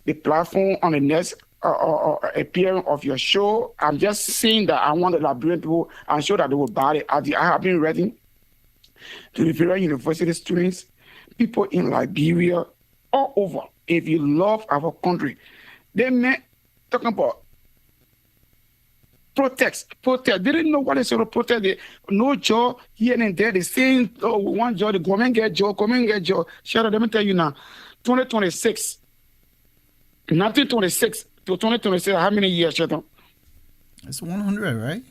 the platform on the next appearance of your show. I'm just saying that I want the Liberian people, I'm sure that they will buy it. I have been reading to the Liberia University students, people in Liberia, all over. If you love our country, they may talking about protest. They didn't know what they said. Protest. No job here and there. They saying, "Oh, we want job. The government get job. Government get job." Shut up. Let me tell you now. 2026, 1926 to 2026. How many years, shut up? It's 100, right?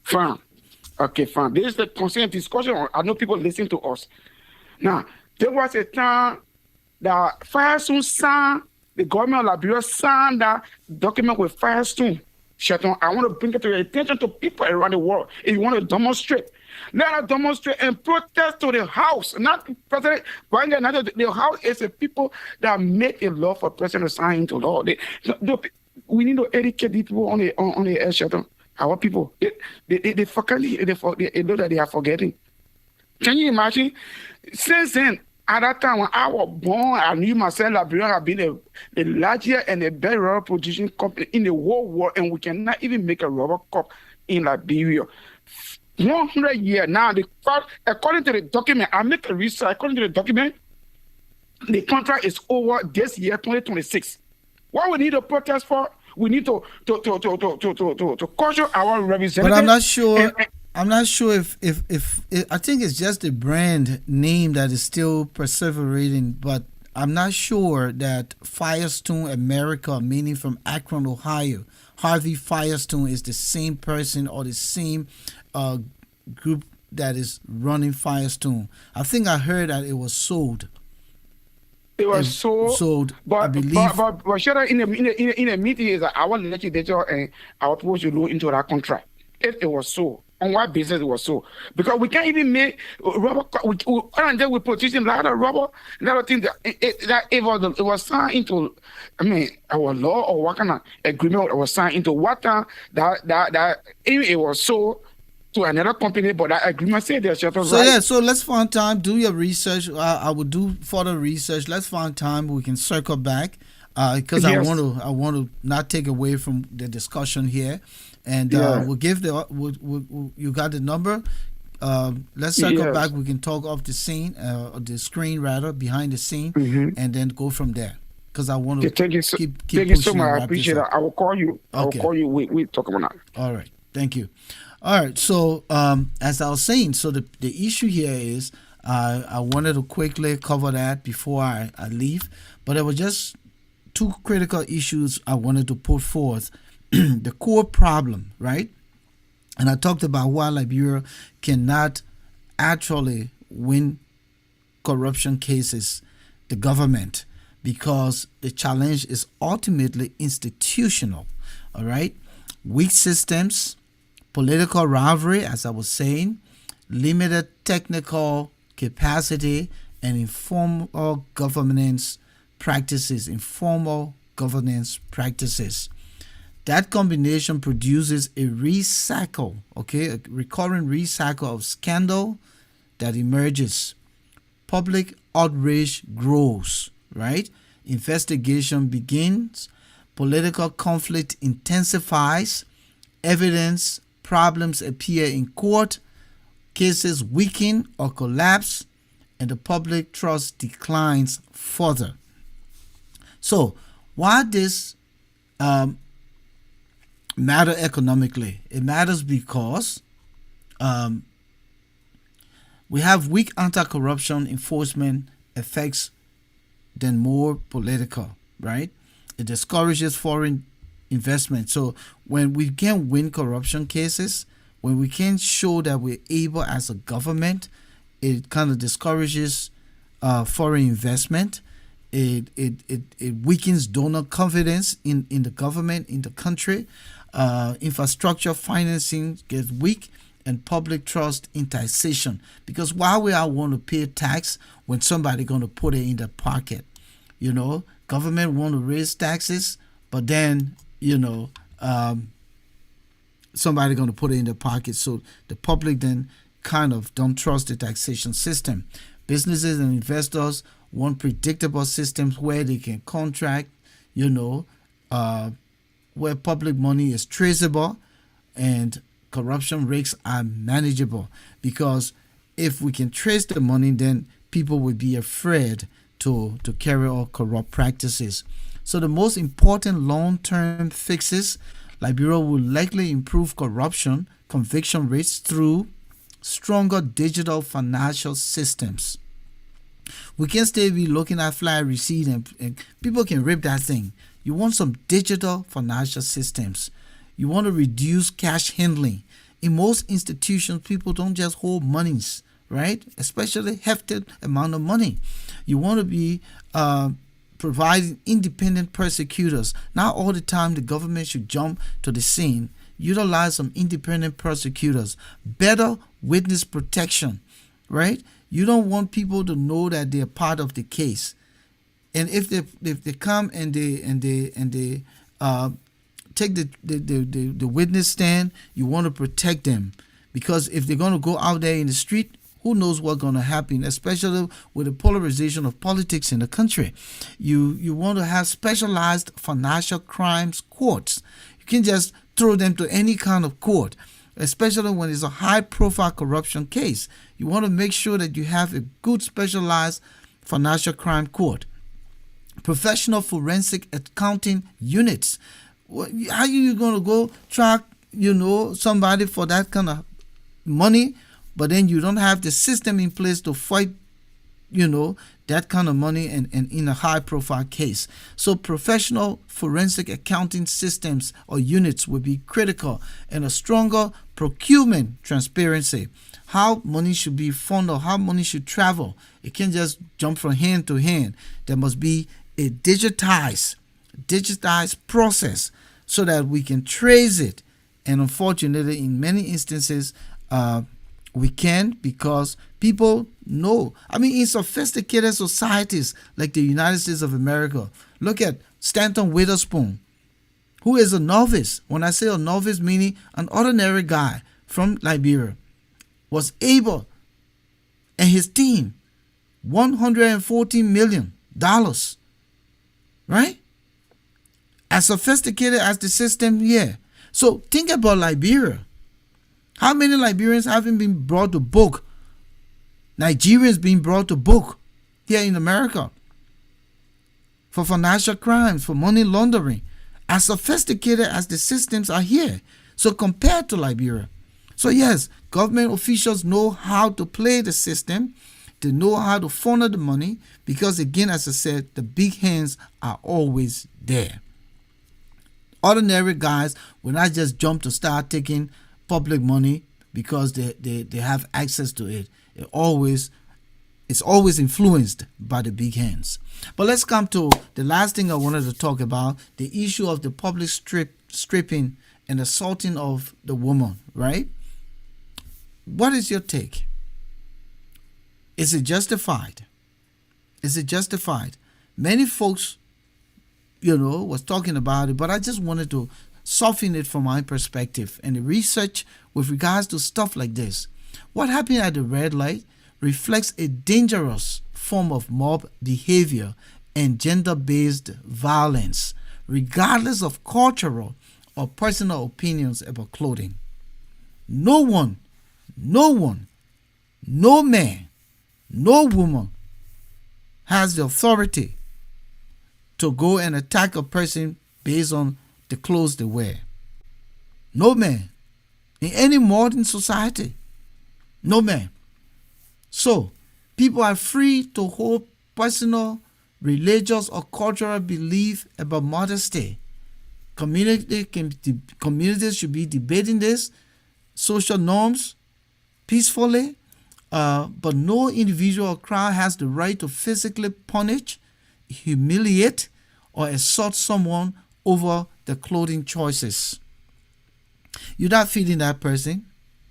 Fine. Okay, fine. This is the constant discussion. I know people listen to us. Now, there was a time that Firestone signed, the government of Liberia signed that document with Firestone. Shaton, I want to bring it to your attention to people around the world. If you want to demonstrate, let us demonstrate and protest to the House. Not President Biden. The House is the people that make a law for President to sign into law. We need to educate the people on the air, Shaton. Our people, they forget, they know that they are forgetting. Can you imagine? Since then, at that time when I was born, I knew myself Liberia had been the largest and the best rubber producing company in the whole world, and we cannot even make a rubber cup in Liberia. 100 years now, according to the document, I make a research, according to the document, the contract is over this year, 2026. What we need to protest for, we need to caution our representatives. But I'm not sure. I'm not sure if I think it's just the brand name that is still perseverating, but I'm not sure that Firestone America, meaning from Akron, Ohio, Harvey Firestone is the same person or the same group that is running Firestone. I think I heard that it was sold. It was sold, but I believe. But shut up, in a meeting is that our legislature and our people should look into that contract. If it was sold. On what basis it was so? Because we can't even make rubber. We producing a lot of rubber, a lot of things that it was signed into. I mean, our law or what kind of agreement it was signed into? What time that it was sold to another company, but that agreement said there's certain So right. yeah, so let's find time. Do your research. I will do further research. Let's find time. We can circle back because Yes. I want to not take away from the discussion here. And Yeah. we'll give you got the number. Let's circle Yes. back. We can talk off the scene, the screen rather, behind the scene, Mhm. and then go from there. Because I want to Thank you so, keep thank you so pushing much. and I wrap this appreciate it. up. I will call you. I Okay. will call you. We talk about that. All right. Thank you. All right. So as I was saying, so the issue here is I wanted to quickly cover that before I leave, but there were just two critical issues I wanted to put forth. The core problem, right? And I talked about why Liberia cannot actually win corruption cases, the government, because the challenge is ultimately institutional. All right? Weak systems, political rivalry, as I was saying, limited technical capacity, and informal governance practices. That combination produces a recycle, a recurring recycle of scandal that emerges. Public outrage grows, right? Investigation begins, political conflict intensifies, evidence problems appear in court, cases weaken or collapse, and the public trust declines further. So, why this matter economically? It matters because we have weak anti-corruption enforcement effects than more political, right? It discourages foreign investment. So when we can win corruption cases, when we can show that we're able as a government, it kind of discourages foreign investment. It weakens donor confidence in the government, in the country. infrastructure financing gets weak, and public trust in taxation. Because why would I want to pay tax when somebody going to put it in the pocket? Government want to raise taxes, but then somebody going to put it in the pocket. So the public then kind of don't trust the taxation system. Businesses and investors want predictable systems where they can contract, where public money is traceable and corruption risks are manageable. Because if we can trace the money, then people would be afraid to carry out corrupt practices. So the most important long-term fixes, Liberia will likely improve corruption conviction rates through stronger digital financial systems. We can't still be looking at fly receipt and people can rip that thing. You want some digital financial systems. You want to reduce cash handling. In most institutions, people don't just hold monies, right? Especially hefty amount of money. You want to be providing independent prosecutors. Not all the time the government should jump to the scene. Utilize some independent prosecutors. Better witness protection, right? You don't want people to know that they're part of the case. And if they come and they take the witness stand, you want to protect them. Because if they're going to go out there in the street, who knows what's going to happen, especially with the polarization of politics in the country. You want to have specialized financial crimes courts. You can just throw them to any kind of court, especially when it's a high-profile corruption case. You want to make sure that you have a good specialized financial crime court. Professional forensic accounting units. How are you going to go track, somebody for that kind of money, but then you don't have the system in place to fight, that kind of money and in a high-profile case. So professional forensic accounting systems or units will be critical, and a stronger procurement transparency. How money should be funded, how money should travel. It can't just jump from hand to hand. There must be a digitized process so that we can trace it. And unfortunately, in many instances, we can't, because people know. In sophisticated societies like the United States of America, look at Stanton Witherspoon, who is a novice. When I say a novice, meaning an ordinary guy from Liberia, was able, and his team, $114 million, right? As sophisticated as the system here. So think about Liberia. How many Liberians haven't been brought to book? Nigerians being brought to book here in America for financial crimes, for money laundering, as sophisticated as the systems are here. So compared to Liberia. So yes, government officials know how to play the system. They know how to funnel the money, because again, as I said, the big hands are always there. Ordinary guys will not just jump to start taking public money because they have access to it. It's always influenced by the big hands. But let's come to the last thing I wanted to talk about, the issue of the public stripping and assaulting of the woman, right? What is your take? Is it justified? Is it justified? Many folks, was talking about it, but I just wanted to soften it from my perspective and the research with regards to stuff like this. What happened at the red light reflects a dangerous form of mob behavior and gender-based violence, regardless of cultural or personal opinions about clothing. No one, no man, no woman has the authority to go and attack a person based on the clothes they wear. No man. In any modern society. No man. So, people are free to hold personal, religious, or cultural belief about modesty. Communities should be debating this, social norms, peacefully, but no individual or crowd has the right to physically punish, humiliate, or assault someone over their clothing choices. You're not feeding that person.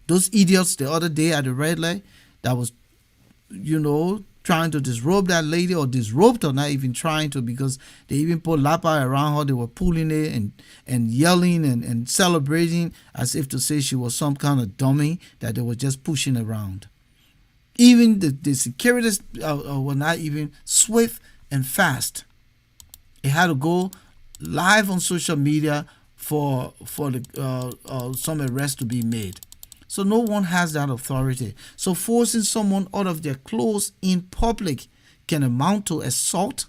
Those idiots the other day at the red light that was, trying to disrobe that lady, or disrobed her, not even trying to, because they even put lapa around her. They were pulling it and yelling and celebrating as if to say she was some kind of dummy that they were just pushing around. Even the securities were not even swift and fast. It had to go live on social media for the some arrest to be made. So no one has that authority. So forcing someone out of their clothes in public can amount to assault,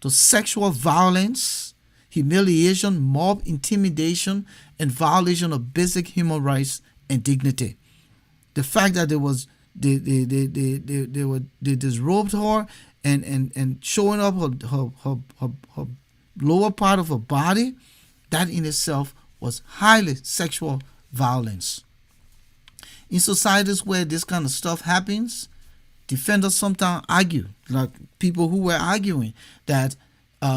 to sexual violence, humiliation, mob intimidation, and violation of basic human rights and dignity. The fact that they disrobed her and showing up her lower part of her body, that in itself was highly sexual violence. In societies where this kind of stuff happens, defenders sometimes argue, like people who were arguing that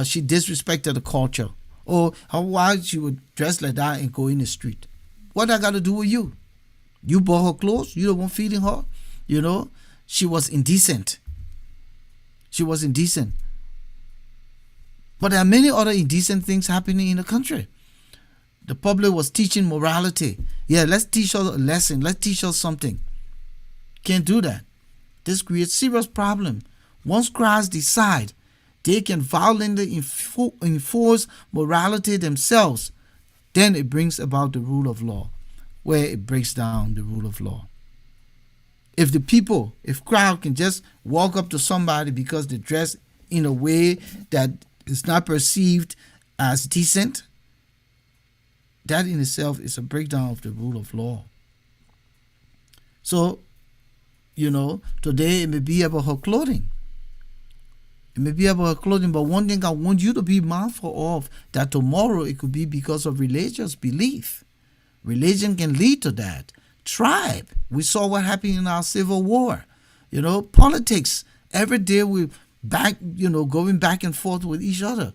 she disrespected the culture, or why she would dress like that and go in the street. What that got to do with you? You bought her clothes, you the one feeding her. She was indecent. But there are many other indecent things happening in the country. The public was teaching morality. Yeah, let's teach us a lesson. Let's teach us something. Can't do that. This creates serious problem. Once crowds decide they can violently enforce morality themselves, then it brings about the rule of law, where it breaks down the rule of law. If crowd can just walk up to somebody because they dress in a way that is not perceived as decent, that in itself is a breakdown of the rule of law. So, today it may be about her clothing. But one thing I want you to be mindful of, that tomorrow it could be because of religious belief. Religion can lead to that. Tribe. We saw what happened in our Civil War. Politics. Every day we going back and forth with each other.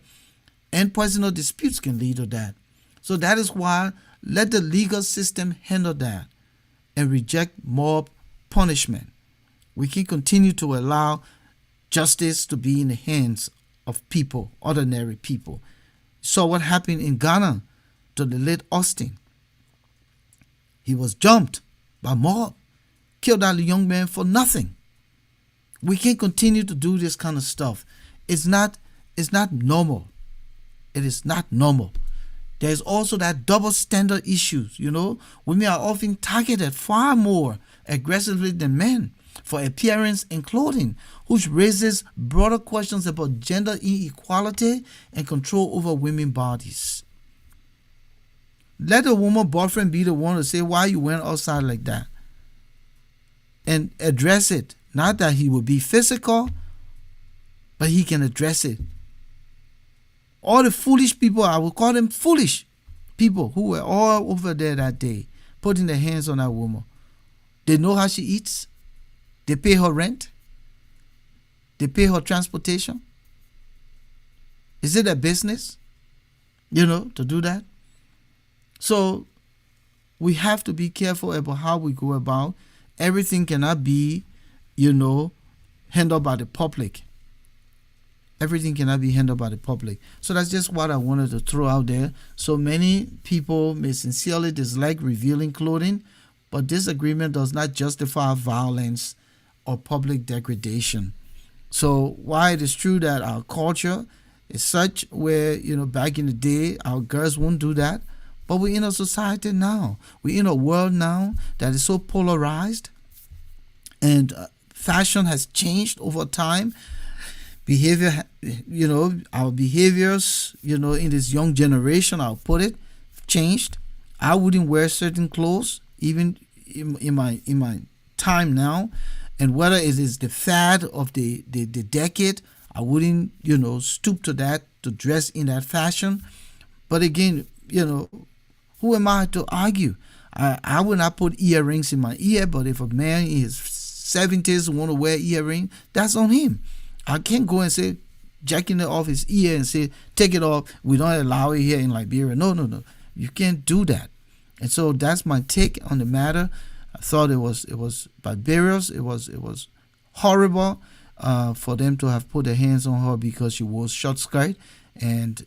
And personal disputes can lead to that. So that is why let the legal system handle that and reject mob punishment. We can continue to allow justice to be in the hands of people, ordinary people. So what happened in Ghana to the late Austin? He was jumped by mob, killed that young man for nothing. We can't continue to do this kind of stuff. It's not normal. It is not normal. There's also that double standard issues. Women are often targeted far more aggressively than men for appearance and clothing, which raises broader questions about gender inequality and control over women's bodies. Let a woman boyfriend be the one to say why you went outside like that, and address it. Not that he will be physical, but he can address it. All the foolish people, I will call them foolish people, who were all over there that day, putting their hands on that woman. They know how she eats. They pay her rent. They pay her transportation. Is it a business, to do that? So we have to be careful about how we go about. Everything cannot be, handled by the public. Everything cannot be handled by the public. So that's just what I wanted to throw out there. So many people may sincerely dislike revealing clothing, but this agreement does not justify violence or public degradation. So while it is true that our culture is such where, back in the day, our girls won't do that, but we're in a society now. We're in a world now that is so polarized, and fashion has changed over time. Behavior, our behaviors, in this young generation, I'll put it, changed. I wouldn't wear certain clothes, even in my time now. And whether it is the fad of the decade, I wouldn't, stoop to that, to dress in that fashion. But again, who am I to argue? I would not put earrings in my ear, but if a man in his 70s want to wear earring, that's on him. I can't go and say, jacking it off his ear and say, take it off. We don't allow it here in Liberia. No. You can't do that. And so that's my take on the matter. I thought it was barbarous. It was horrible for them to have put their hands on her because she wore short skirt, and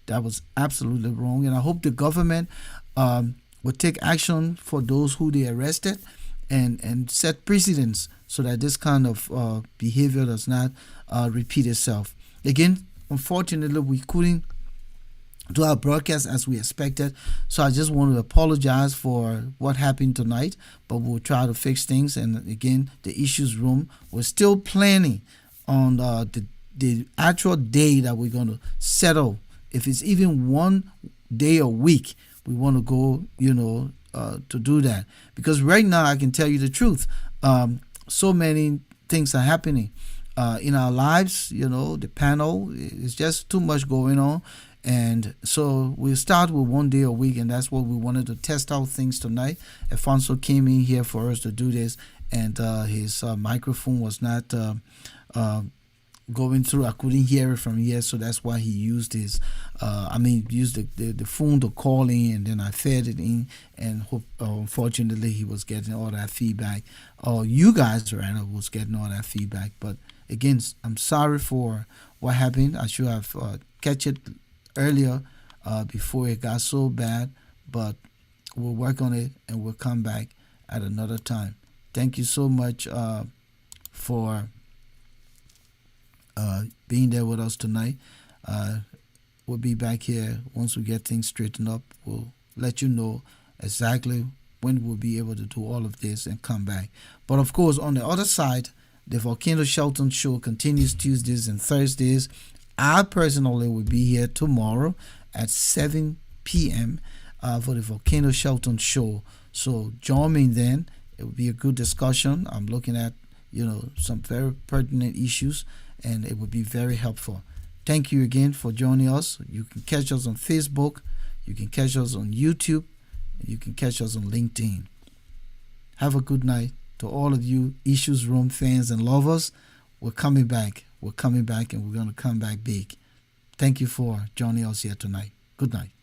that was absolutely wrong. And I hope the government will take action for those who they arrested, and set precedents so that this kind of behavior does not repeat itself. Again, unfortunately, we couldn't do our broadcast as we expected, so I just want to apologize for what happened tonight, but we'll try to fix things. And again, the issues room, we're still planning on the actual day that we're going to settle. If it's even one day a week, we want to go to do that, because right now I can tell you the truth, so many things are happening in our lives. The panel is just too much going on. And so we'll start with one day a week, and that's what we wanted to test out things tonight. Alfonso came in here for us to do this, and his microphone was not going through. I couldn't hear it from here, so that's why he used used the phone to call in, and then I fed it in, and unfortunately he was getting all that feedback. You guys rather was getting all that feedback. But again, I'm sorry for what happened. I should have catch it earlier before it got so bad, but we'll work on it and we'll come back at another time. Thank you so much for being there with us tonight. We'll be back here once we get things straightened up. We'll let you know exactly when we'll be able to do all of this and come back. But of course, on the other side, the Volcano Shelton show continues Tuesdays and Thursdays. I personally will be here tomorrow at 7 p.m. For the Volcano Shelton show. So join me then. It will be a good discussion. I'm looking at, some very pertinent issues, and it will be very helpful. Thank you again for joining us. You can catch us on Facebook. You can catch us on YouTube. You can catch us on LinkedIn. Have a good night to all of you Issues Room fans and lovers. We're coming back. We're coming back, and we're going to come back big. Thank you for joining us here tonight. Good night.